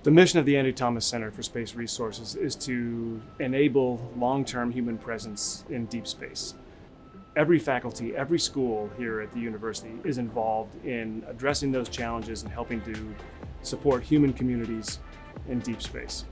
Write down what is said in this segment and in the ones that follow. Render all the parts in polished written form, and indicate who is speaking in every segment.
Speaker 1: The mission of the Andy Thomas Center for Space Resources is to enable long-term human presence in deep space. Every faculty, every school here at the university is involved in addressing those challenges and helping to support human communities in deep space.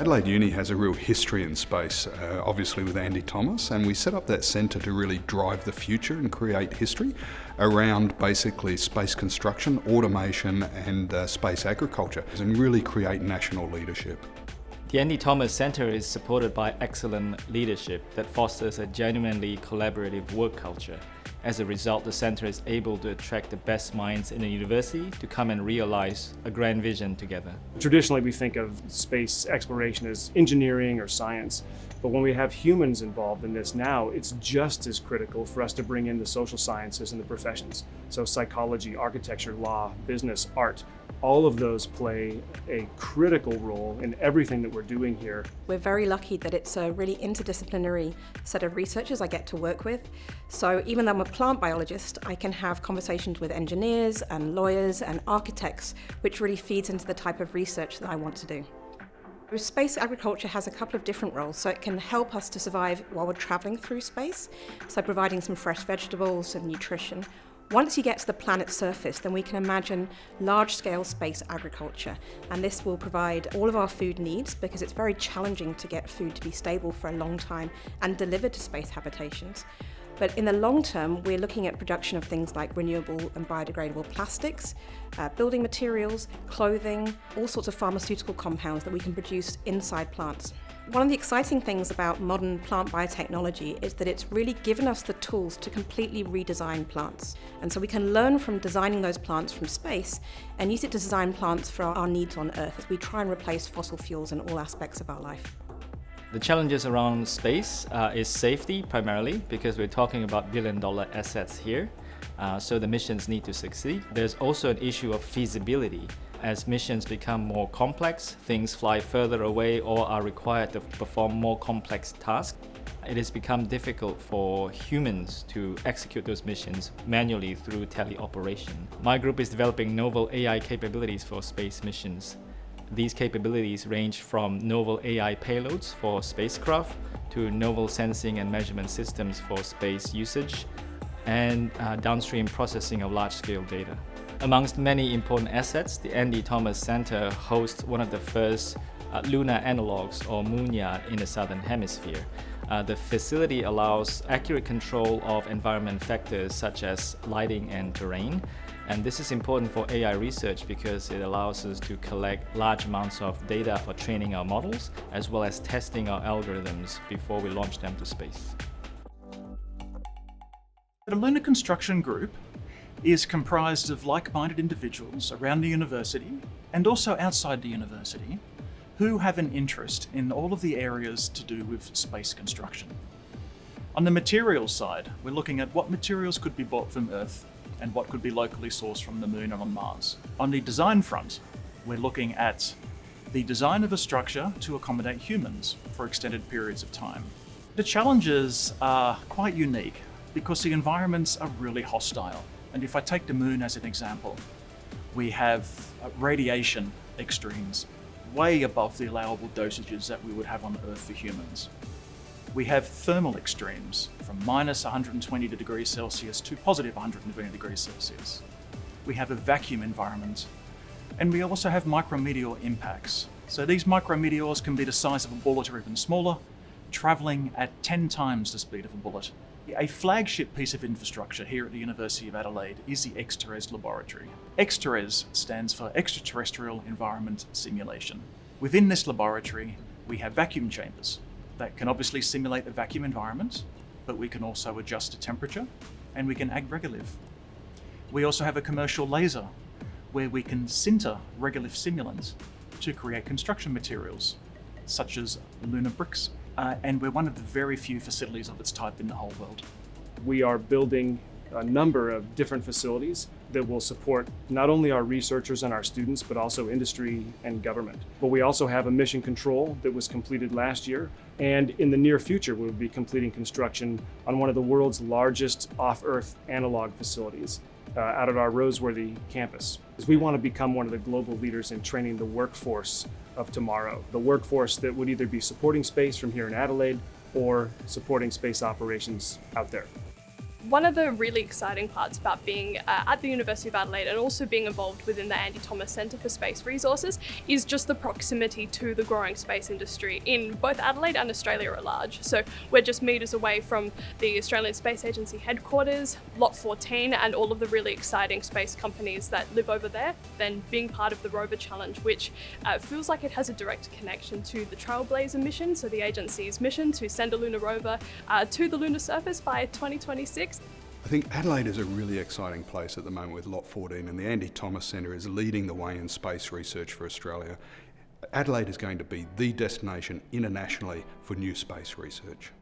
Speaker 2: Adelaide Uni has a real history in space, obviously with Andy Thomas, and we set up that centre to really drive the future and create history around basically space construction, automation and space agriculture, and really create national leadership.
Speaker 3: The Andy Thomas Center is supported by excellent leadership that fosters a genuinely collaborative work culture. As a result, the center is able to attract the best minds in the university to come and realize a grand vision together.
Speaker 1: Traditionally, we think of space exploration as engineering or science, but when we have humans involved in this now, it's just as critical for us to bring in the social sciences and the professions. So psychology, architecture, law, business, art, all of those play a critical role in everything that we're doing here.
Speaker 4: We're very lucky that it's a really interdisciplinary set of researchers I get to work with. So even though I'm a plant biologist, I can have conversations with engineers and lawyers and architects, which really feeds into the type of research that I want to do. Space agriculture has a couple of different roles, so it can help us to survive while we're travelling through space, so providing some fresh vegetables and nutrition. Once you get to the planet's surface, then we can imagine large-scale space agriculture, and this will provide all of our food needs because it's very challenging to get food to be stable for a long time and delivered to space habitations. But in the long term, we're looking at production of things like renewable and biodegradable plastics, building materials, clothing, all sorts of pharmaceutical compounds that we can produce inside plants. One of the exciting things about modern plant biotechnology is that it's really given us the tools to completely redesign plants. And so we can learn from designing those plants from space and use it to design plants for our needs on Earth as we try and replace fossil fuels in all aspects of our life.
Speaker 3: The challenges around space is safety primarily, because we're talking about billion-dollar assets here, so the missions need to succeed. There's also an issue of feasibility. As missions become more complex, things fly further away or are required to perform more complex tasks. It has become difficult for humans to execute those missions manually through teleoperation. My group is developing novel AI capabilities for space missions. These capabilities range from novel AI payloads for spacecraft to novel sensing and measurement systems for space usage and downstream processing of large-scale data. Amongst many important assets, the Andy Thomas Center hosts one of the first lunar analogs or moon-yard in the Southern Hemisphere. The facility allows accurate control of environment factors such as lighting and terrain. And this is important for AI research because it allows us to collect large amounts of data for training our models, as well as testing our algorithms before we launch them to space.
Speaker 5: The Lunar Construction Group is comprised of like-minded individuals around the university and also outside the university who have an interest in all of the areas to do with space construction. On the materials side, we're looking at what materials could be bought from Earth and what could be locally sourced from the Moon and on Mars. On the design front, we're looking at the design of a structure to accommodate humans for extended periods of time. The challenges are quite unique because the environments are really hostile. And if I take the Moon as an example, we have radiation extremes way above the allowable dosages that we would have on Earth for humans. We have thermal extremes from minus 120 degrees Celsius to positive 120 degrees Celsius. We have a vacuum environment, and we also have micrometeor impacts. So these micrometeors can be the size of a bullet or even smaller, traveling at 10 times the speed of a bullet. A flagship piece of infrastructure here at the University of Adelaide is the XTERES laboratory. XTERES stands for Extraterrestrial Environment Simulation. Within this laboratory, we have vacuum chambers that can obviously simulate a vacuum environment, but we can also adjust the temperature and we can add regolith. We also have a commercial laser where we can sinter regolith simulants to create construction materials, such as lunar bricks. And we're one of the very few facilities of its type in the whole world.
Speaker 1: We are building a number of different facilities that will support not only our researchers and our students, but also industry and government. But we also have a mission control that was completed last year, and in the near future we'll be completing construction on one of the world's largest off-Earth analog facilities. out at our Roseworthy campus. We want to become one of the global leaders in training the workforce of tomorrow, the workforce that would either be supporting space from here in Adelaide or supporting space operations out there.
Speaker 6: One of the really exciting parts about being at the University of Adelaide and also being involved within the Andy Thomas Centre for Space Resources is just the proximity to the growing space industry in both Adelaide and Australia at large. So we're just metres away from the Australian Space Agency headquarters, Lot 14, and all of the really exciting space companies that live over there, then being part of the Rover Challenge, which feels like it has a direct connection to the Trailblazer mission, so the agency's mission to send a lunar rover to the lunar surface by 2026.
Speaker 2: I think Adelaide is a really exciting place at the moment with Lot 14, and the Andy Thomas Centre is leading the way in space research for Australia. Adelaide is going to be the destination internationally for new space research.